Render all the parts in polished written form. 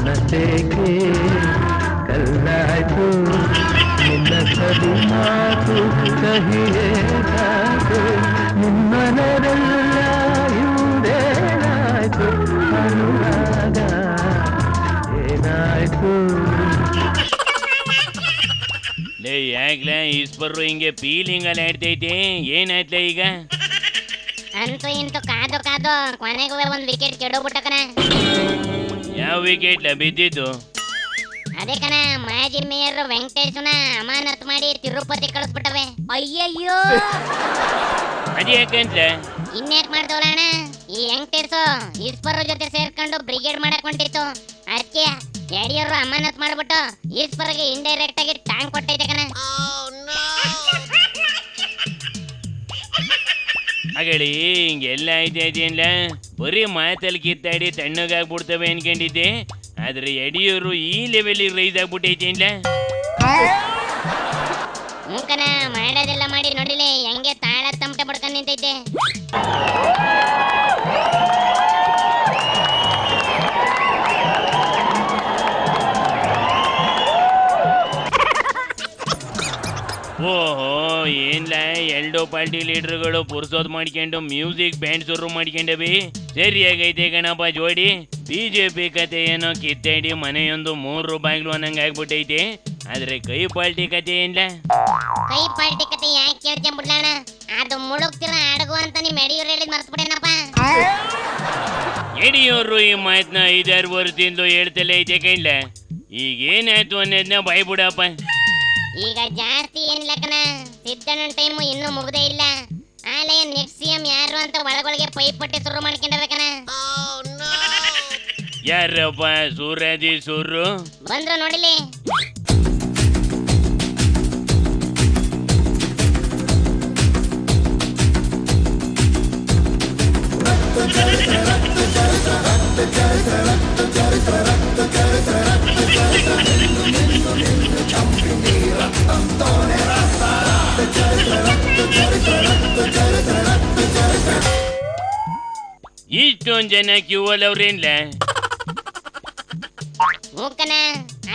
ಮನಸ್ಸೇಕೆ ಕಲ್ಲಾಯ್ತು ನಿನ್ನ ಸರಿ ಮಾತು ಕಹಿಯೇ ಕಾತು ನಿಮ್ಮನೆಲ್ಲ ಇವುದೇನಾಯ್ತು ಅನುರಾಗ ಏನಾಯ್ತು ಲೇ ಯಾಕ್ಲೇ ಈಸ್ಬರ್ರು ಹಿಂಗೆ ಫೀಲಿಂಗ್ ಅಲ್ಲಿ ಆಡ್ತೈತೆ ಏನಾಯ್ತಲೇ ಈಗ ಅಂತೂ ಇಂತೂ ಕಾದು ಕಾದು ಕೊನೆಗೂ ಒಂದ್ ವಿಕೆಟ್ ಕೆಡೋಗ್ಬಿಟ್ಟಕನ ಯಾವ ವಿಕೆಟ್ ಬಿದ್ದಿದ್ದು ಅದೇ ಕಣ ಮಾಜಿ ಮೇಯರ್ ವೆಂಕಟೇಶನ ಅಮಾನತ್ ಮಾಡಿ ತಿರುಪತಿ ಕಳಿಸ್ಬಿಟ್ಟವೆ ಅಯ್ಯಯ್ಯೋ ಅದ್ಯಾಕಂತ ಇನ್ಯಾಕ್ ಮಾಡ್ದವಳಣ್ಣ ಈ ವೆಂಕಟೇಶು ಈಸ್ಪರ್ ಜೊತೆ ಸೇರ್ಕೊಂಡು ಬ್ರಿಗೇಡ್ ಮಾಡಕ್ ಹೊಂಟಿತ್ತು ಅದಕ್ಕೆ ಯಡಿಯೂರು ಅಮಾನತ್ ಮಾಡ್ಬಿಟ್ಟು ಈಸ್ಪರ್ಗೆ ಇಂಡೈರೆಕ್ಟ್ ಆಗಿ ಟಾಂಗ್ ಕೊಟ್ಟೈತೆ ಕಣ ಹಾಗಳಿ ಹಿಂಗೆಲ್ಲ ಐತೇನಿಲ್ಲ ಬರೀ ಮಾತಲ್ಲಿ ಕಿತ್ತಾಡಿ ತಣ್ಣಗಾಗ್ಬಿಡ್ತವೆ ಅನ್ಕೊಂಡಿದ್ದೆ ಆದ್ರೆ ಯಡಿಯೂರು ಈ ಲೆವೆಲ್ ರೈಸ್ ಆಗ್ಬಿಟ್ಟೈತೇನಿಲ್ಲ ಮೂಕನ ಮಾಡೋದೆಲ್ಲ ಮಾಡಿ ನೋಡಿಲೆ ಹೆಂಗೆ ತಾಳ ತಮಟೆ ಬಡ್ಕೊಂಡು ನಿಂತೈತೆ ಓಹೋ ಏನ್ಲ ಎರಡೋ ಪಾರ್ಟಿ ಲೀಡರ್ಗಳು ಪುರ್ಸೋದ್ ಮಾಡ್ಕೊಂಡು ಮ್ಯೂಸಿಕ್ ಬ್ಯಾಂಡ್ ಶುರು ಮಾಡ್ಕೊಂಡವಿ ಸರಿಯಾಗೈತೆ ಗಣಪ ಜೋಡಿ ಬಿಜೆಪಿ ಕತೆ ಏನೋ ಕಿತ್ತಾಡಿ ಮನೆಯೊಂದು 3 ರೂಪಾಯಿಗಳು ಅನ್ನಂಗ ಆಗ್ಬಿಟ್ಟೈತೆ ಆದ್ರೆ ಕೈ ಪಾರ್ಟಿ ಕತೆ ಏನ್ಲ ಕೈ ಪಾರ್ಟಿ ಕತೆ ಯಾಕೆ ಕೇಳ್ಕೊಂಡ್ ಬಿಡ್ಲಣ್ಣ ಅದು ಮುಳುಗ್ತಿರ ಅಡಗು ಅಂತ ನಿಮ್ ಯಡಿಯೂರು ಹೇಳಿದ್ ಮರ್ತ್ಬಿಡೇನಪ್ಪ ಯಡಿಯೂರು ಈ ಮಾತನ್ನ 5-6 ವರ್ಷದಿಂದ ಹೇಳ್ತಲೇ ಐತೆ ಕಣ್ಲ ಈಗ ಏನಾಯ್ತು ಅನ್ನೋದನ್ನ ಬಾಯ್ಬಿಡಪ್ಪ ಈಗ ಜಾಸ್ತಿ ಏನಿಲ್ಲ ಕಣ ಸಿದ್ದಣ್ಣನ ಟೈಮು ಇನ್ನೂ ಮುಗ್ದೇ ಇಲ್ಲ ಆಲಯ ನೆಕ್ಸ್ಟ್ ಸಿಎಂ ಯಾರು ಅಂತ ಒಳಗೊಳಗೆ ಪೈಪಟ್ಟಿ ಶುರು ಮಾಡ್ಕೊಂಡವೆ ಕಣ ಯಾರಪ್ಪ ಸೂರಾದಿ ಸೂರು ಬಂದ್ರು ನೋಡಿಲಿ ಇಷ್ಟೊಂದ್ ಜನ ಕ್ಯೂ ಅಲ್ಲಿ ಅವ್ರೇನ್ಲ ಮೂಕನ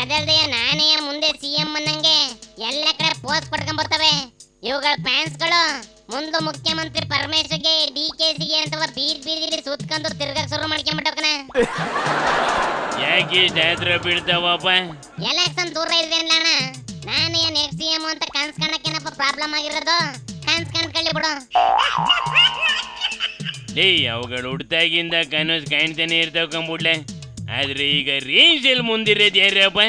ಅದಲ್ದೆ ನಾನೇ ಮುಂದೆ ಸಿಎಂ ಅನ್ನಂಗೆ ಎಲ್ಲ ಕಡೆ ಪೋಸ್ಟ್ ಪಡ್ಕೊಂಡ್ ಬರ್ತವೆ ಇವುಗಳ ಫ್ಯಾನ್ಸ್ಗಳು ಮುಂದೆ ಮುಖ್ಯಮಂತ್ರಿ ಪರಮೇಶ್ವರ್ಗೆ DKCಗೆ ಅಂತ ಬೀದಿ ಸುತ್ಕೊಂಡು ತಿರ್ಗಕ್ ಶುರು ಮಾಡ್ಕೊಂಡ್ಬಿಟ್ಟವಕನ ಯಾಕೆ ಜಾತ್ರೆ ಬೀಳ್ತಾವಪ್ಪ ಎಲೆಕ್ಷನ್ ದೂರ ಇದೇನಿಲ್ಲ ಅಣ್ಣ ನಾನೇ ನೆಕ್ಸ್ಟ್ ಸಿಎಂ ಅಂತ ಕನ್ಸ್ಕೊಳಕ್ಕೇನಪ್ಪ ಪ್ರಾಬ್ಲಮ್ ಆಗಿರೋದು ಕಳ್ಳಿ ಬಿಡು ಲೇ ಅವುಗಳು ಹುಡ್ತಾಗಿಂದ ಕನಸು ಕಾಣ್ತಾನೆ ಇರ್ತಾವ ಕಂಬುಡ್ಲೆ ಆದ್ರೆ ಈಗ ರೇಂಜಲ್ಲಿ ಮುಂದಿರೋದು ಯಾರಪ್ಪ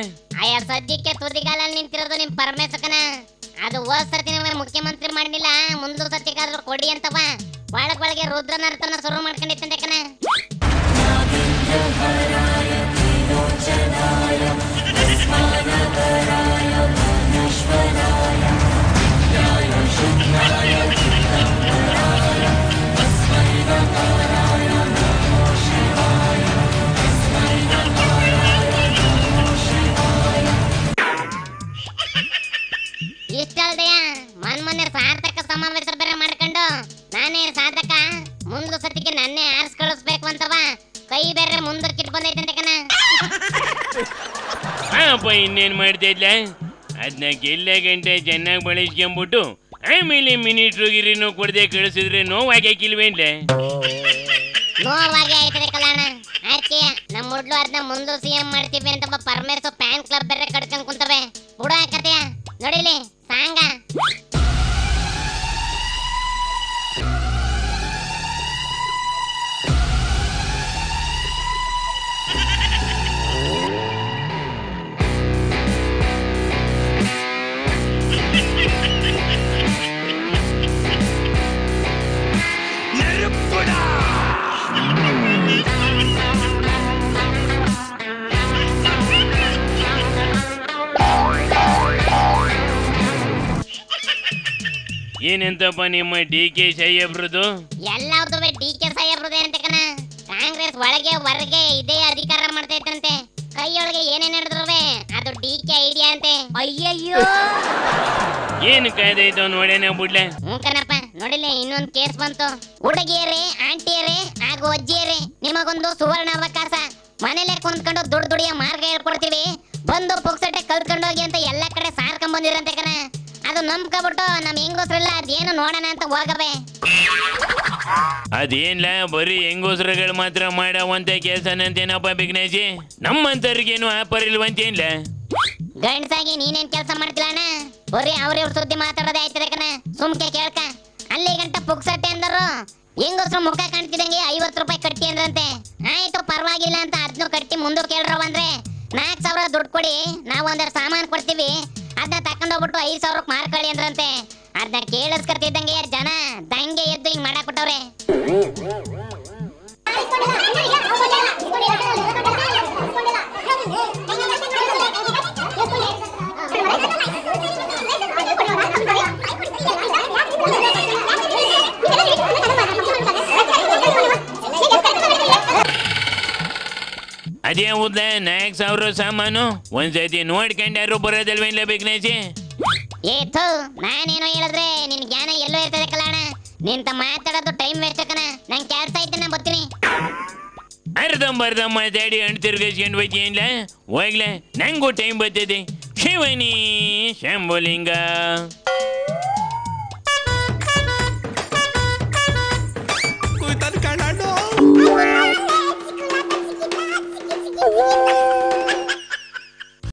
ಆಯಾ ಸದ್ಯಕ್ಕೆ ತುದಿಗಾಲಲ್ಲಿ ನಿಂತಿರೋದು ನಿಮ್ ಪರಮೇಶ್ವರನ ಅದು ಹೋದ್ ಸರ್ತಿ ನಮಗೆ ಮುಖ್ಯಮಂತ್ರಿ ಮಾಡಲಿಲ್ಲ ಮುಂದೆ ಸತಿಗಾದ್ರೂ ಕೊಡಿ ಅಂತವ ಒಳಗೊಳಗೆ ರುದ್ರ ನರ್ತನ ಶುರು ಮಾಡ್ಕೊಂಡಿತ್ತಂತೆ ಕಣ ಇಷ್ಟಲ್ದೆಯ ಮೊನ್ನೆ ಸಾರ್ಥಕ ಸಮಾವೇಶ ಬೇರೆ ಮಾಡ್ಕೊಂಡು ನಾನೇ ಸಾಧಕ ಮುಂದೆ ಸತಿಗೆ ನನ್ನೇ ಆರ್ಸ್ ಕಳಿಸ್ಬೇಕು ಅಂತವ ಕೈ ಬೇರೆ ಮುಂದಕ್ಕಿಟ್ಟು ಬಂದೈತೆ ಕಣ ಅಪ್ಪ ಇನ್ನೇನ್ ಮಾಡ್ತಾ ಇದ್ಲ ಅದನ್ನ ಗೆಲ್ಲ ಗಂಟೆ ಚೆನ್ನಾಗಿ ಬಳಸ್ಕೊಂಬಿಟ್ಟು ಆಮೇಲೆ ಮಿನಿಟ್ರು ಗಿರಿನೂ ಕೊಡದೆ ಕಳಿಸಿದ್ರೆ ನೋವಾಗ್ಯಾಕಿಲ್ವೇನ್ಲೆ ನೋವಾಗಿ ಆಯ್ತದೆ ಕಲ್ಯಾಣ ಅದಕ್ಕೆ ನಮ್ಮ ಹುಡ್ಲು ಅದನ್ನ ಮುಂದೆ ಸಿಎಂ ಮಾಡ್ತೀವಿ ಅಂತ ಪರಮೇಶ್ವರ್ ಫ್ಯಾನ್ ಕ್ಲಬ್ ಬೇರೆ ಕಟ್ಕೊಂಡ್ ಕುಂತವೆ ಹುಡ ಕತೆಯ ನೋಡಿಲಿ ಸಾಂಗ ಏನಂತಪ್ಪ ನಿಮ್ಮ DK ಸಾಹೇಬ್ರದು ಎಲ್ಲಾವ್ದು DK ಸಾಹೇಬ್ರದೇ ಅಂತ ಕಣ ಕಾಂಗ್ರೆಸ್ ಒಳಗೆ ಹೊರಗೆ ಇದೇ ಅಧಿಕಾರ ಮಾಡ್ತೈತಂತೆ ಕೈಯೊಳಗೆ ಏನೇನ್ ಹಿಡಿದ್ರುವೆ ಅದು DK ಐಡಿಯಾ ಅಂತೆ ಅಯ್ಯಯ್ಯೋ ಏನು ಕಾಯ್ದಾಯ್ತು ನೋಡೇನ ಬಿಡ್ಲೆ ಕಣಪ್ಪ ನೋಡಿಲ್ಲ ಇನ್ನೊಂದು ಕೇಸ್ ಬಂತು ಹುಡುಗಿಯರೇ ಆಂಟಿಯರೇ ಹಾಗೂ ಅಜ್ಜಿಯರೇ ನಿಮಗೊಂದು ಸುವರ್ಣ ಅವಕಾಶ ಮನೇಲೆ ಕುಂತ್ಕೊಂಡು ದುಡಿಯೋ ಮಾರ್ಗ ಹೇಳ್ಕೊಡ್ತೀವಿ, ಬಂದು ಪುಕ್ಸಟ್ಟೆ ಕಲ್ತ್ಕೊಂಡು ಹೋಗಿ ಅಂತ ಎಲ್ಲ ಕಡೆ ಸಾರ್ಕೊಂಡ್ ಬಂದಿರಂತೆ ಕಣ. ಅದು ನಂಬ್ಕೊಬಿಟ್ಟು ನಮ್ ಹೆಂಗೋಸ್ರಲ್ಲ ಅದೇನು ನೋಡೋಣ ಅಂತ ಹೋಗವೆ. ಅದೇನ್ಲ ಬರೀ ಹೆಂಗೋಸ್ರಗಳು ಮಾತ್ರ ಮಾಡವಂತ ಕೆಲ್ಸನಂತೇನಪ್ಪ ಬಿಗ್ನೇಶಿ? ನಮ್ಮಂತವ್ರಿಗೇನು ಆಪರ್ ಇಲ್ವಂತೇನ್ಲ? ಗಂಡ್ಸಾಗಿ ನೀನೇನ್ ಕೆಲಸ ಮಾಡ್ತಿಲ್ಲ ಅಣ್ಣ, ಬರೀ ಅವ್ರಿವ್ರ ಸುದ್ದಿ ಮಾತಾಡೋದೇ ಆಯ್ತದೆ ಕಣ. ಸುಮ್ಕೆ ಕೇಳ್ಕ, ಅಲ್ಲಿ ಗಂಟ ಪುಕ್ಸಟ್ಟೆ ಅಂದರು, ಹೆಂಗೋಸ್ರ ಮುಖ ಕಾಣ್ತಿದಂಗೆ 50 ರೂಪಾಯಿ ಕಟ್ಟಿ ಅಂದ್ರಂತೆ. ಆಯ್ತು ಪರವಾಗಿಲ್ಲ ಅಂತ ಅದನ್ನು ಕಟ್ಟಿ ಮುಂದೆ ಕೇಳ್ರವ ಅಂದ್ರೆ 4,000 ದುಡ್ಡು ಕೊಡಿ, ನಾವು ಒಂದೆರಡು ಸಾಮಾನು ಕೊಡ್ತೀವಿ, ಅದನ್ನ ತಕೊಂಡೋಗ್ಬಿಟ್ಟು 5,000 ಮಾರ್ಕೊಳ್ಳಿ ಅಂದ್ರಂತೆ. ಅದನ್ನ ಕೇಳಿಸ್ಕರ್ತಿದ್ದಂಗೆ ಜನ ದಂಗೆ ಎದ್ದು ಹಿಂಗ್ ಮಾಡಾಕ್ಬಿಟ್ಟವ್ರೆ. ಅದೇ ಹೌದಾ 4,000 ಸಾಮಾನು ಒಂದ್ಸತಿ ನೋಡ್ಕೊಂಡ್ಯಾರು ಬರೋದಲ್ವೇನ್ಲ ಬಿಗ್ನೇಶಿ? ಏತು ನಾನೇನೋ ಹೇಳಿದ್ರೆ ನಿನ್ ಜ್ಞಾನ ಎಲ್ಲೋ ಇರ್ತದೆ ಕಲ್ಯಾಣ. ನಿಂತ ಮಾತಾಡೋದು ಟೈಮ್ ವೇಸ್ಟ್ ಕಣ. ನಂಗೆ ಕೆಲಸ ಐತೆ, ನಾ ಬರ್ತೀನಿ. ಅರ್ಧಂಬರ್ಧ ಮಾತಾಡಿ ಹಣ್ಣು ತಿರ್ಗಿಸ್ಕೊಂಡು ಹೋಯ್ತಿಯಲ್ಲ, ಹೋಗ್ಲೆ ನಂಗೂ ಟೈಮ್ ಬರ್ತದೆ. ಶಿವನಿ ಶಂಭುಲಿಂಗ.